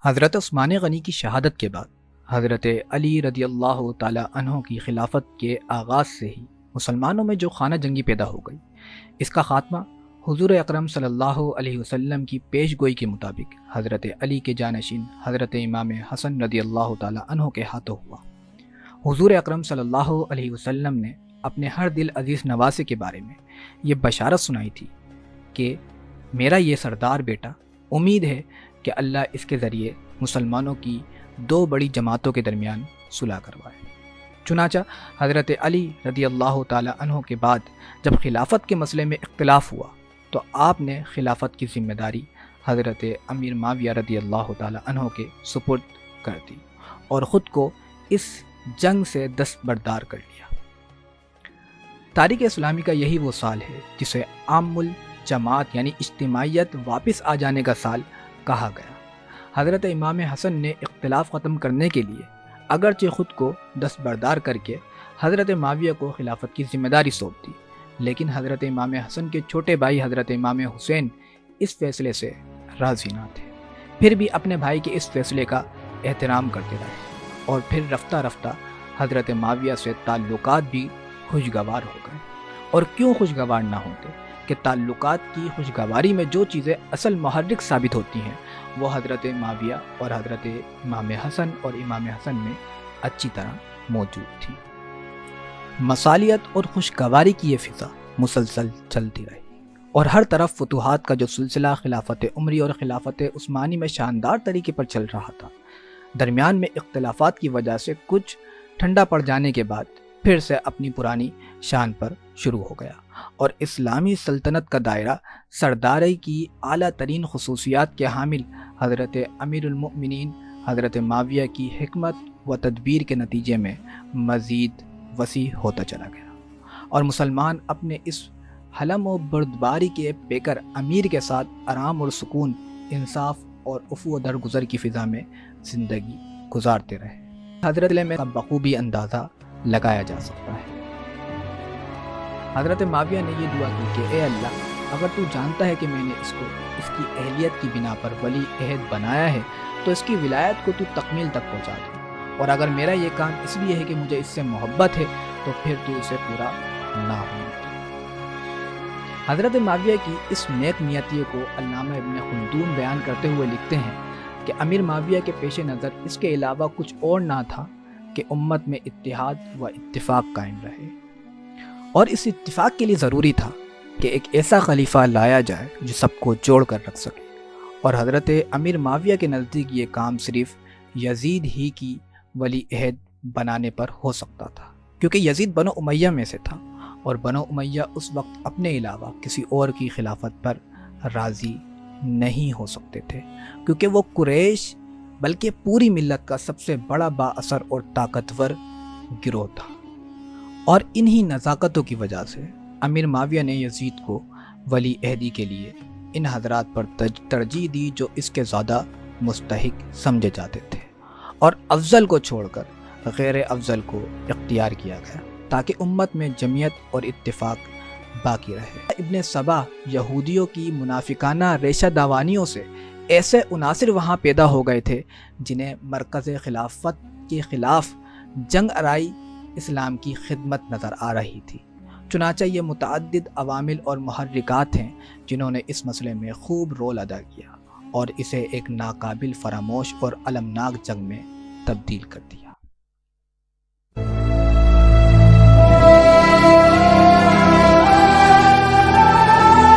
حضرت عثمان غنی کی شہادت کے بعد حضرت علی رضی اللہ تعالی عنہ کی خلافت کے آغاز سے ہی مسلمانوں میں جو خانہ جنگی پیدا ہو گئی، اس کا خاتمہ حضور اکرم صلی اللہ علیہ وسلم کی پیش گوئی کے مطابق حضرت علی کے جانشین حضرت امام حسن رضی اللہ تعالی عنہ کے ہاتھوں ہوا۔ حضور اکرم صلی اللہ علیہ وسلم نے اپنے ہر دل عزیز نواسے کے بارے میں یہ بشارت سنائی تھی کہ میرا یہ سردار بیٹا، امید ہے کہ اللہ اس کے ذریعے مسلمانوں کی دو بڑی جماعتوں کے درمیان صلح کروائے۔ چنانچہ حضرت علی رضی اللہ تعالی عنہ کے بعد جب خلافت کے مسئلے میں اختلاف ہوا تو آپ نے خلافت کی ذمہ داری حضرت امیر معاویہ رضی اللہ تعالی عنہ کے سپرد کر دی اور خود کو اس جنگ سے دستبردار کر لیا۔ تاریخ اسلامی کا یہی وہ سال ہے جسے عام الجماعت یعنی اجتماعیت واپس آ جانے کا سال کہا گیا۔ حضرت امام حسن نے اختلاف ختم کرنے کے لیے اگرچہ خود کو دستبردار کر کے حضرت معاویہ کو خلافت کی ذمہ داری سونپ دی، لیکن حضرت امام حسن کے چھوٹے بھائی حضرت امام حسین اس فیصلے سے راضی نہ تھے، پھر بھی اپنے بھائی کے اس فیصلے کا احترام کرتے رہے اور پھر رفتہ رفتہ حضرت معاویہ سے تعلقات بھی خوشگوار ہو گئے۔ اور کیوں خوشگوار نہ ہوتے کہ تعلقات کی خوشگواری میں جو چیزیں اصل محرک ثابت ہوتی ہیں وہ حضرت معاویہ اور حضرت امام حسن اور امام حسن میں اچھی طرح موجود تھی۔ مصالحت اور خوشگواری کی یہ فضا مسلسل چلتی رہی اور ہر طرف فتوحات کا جو سلسلہ خلافت عمری اور خلافت عثمانی میں شاندار طریقے پر چل رہا تھا، درمیان میں اختلافات کی وجہ سے کچھ ٹھنڈا پڑ جانے کے بعد پھر سے اپنی پرانی شان پر شروع ہو گیا اور اسلامی سلطنت کا دائرہ سرداری کی اعلیٰ ترین خصوصیات کے حامل حضرت امیر المؤمنین حضرت معاویہ کی حکمت و تدبیر کے نتیجے میں مزید وسیع ہوتا چلا گیا اور مسلمان اپنے اس حلم و بردباری کے پیکر امیر کے ساتھ آرام اور سکون، انصاف اور عفو و درگزر کی فضا میں زندگی گزارتے رہے۔ حضرت میں بخوبی اندازہ لگایا جا سکتا ہے۔ حضرت معاویہ نے یہ دعا کی کہ اے اللہ، اگر تو جانتا ہے کہ میں نے اس کو اس کی اہلیت کی بنا پر ولی عہد بنایا ہے تو اس کی ولایت کو تو تکمیل تک پہنچا دے، اور اگر میرا یہ کام اس لیے ہے کہ مجھے اس سے محبت ہے تو پھر تو اسے پورا نہ ہونے دے۔ حضرت معاویہ کی اس نیک نیتی کو علامہ ابن خلدون بیان کرتے ہوئے لکھتے ہیں کہ امیر معاویہ کے پیش نظر اس کے علاوہ کچھ اور نہ تھا کہ امت میں اتحاد و اتفاق قائم رہے، اور اس اتفاق کے لیے ضروری تھا کہ ایک ایسا خلیفہ لایا جائے جو سب کو جوڑ کر رکھ سکے، اور حضرت امیر معاویہ کے نزدیک یہ کام صرف یزید ہی کی ولی عہد بنانے پر ہو سکتا تھا، کیونکہ یزید بنو امیہ میں سے تھا اور بنو امیہ اس وقت اپنے علاوہ کسی اور کی خلافت پر راضی نہیں ہو سکتے تھے، کیونکہ وہ قریش بلکہ پوری ملت کا سب سے بڑا با اثر اور طاقتور گروہ تھا، اور انہی نزاکتوں کی وجہ سے امیر معاویہ نے یزید کو ولی عہدی کے لیے ان حضرات پر ترجیح دی جو اس کے زیادہ مستحق سمجھے جاتے تھے، اور افضل کو چھوڑ کر غیر افضل کو اختیار کیا گیا تاکہ امت میں جمعیت اور اتفاق باقی رہے۔ ابن سبا یہودیوں کی منافقانہ ریشہ داوانیوں سے ایسے عناصر وہاں پیدا ہو گئے تھے جنہیں مرکز خلافت کے خلاف جنگ آرائی اسلام کی خدمت نظر آ رہی تھی۔ چنانچہ یہ متعدد عوامل اور محرکات ہیں جنہوں نے اس مسئلے میں خوب رول ادا کیا اور اسے ایک ناقابل فراموش اور المناک جنگ میں تبدیل کر دیا۔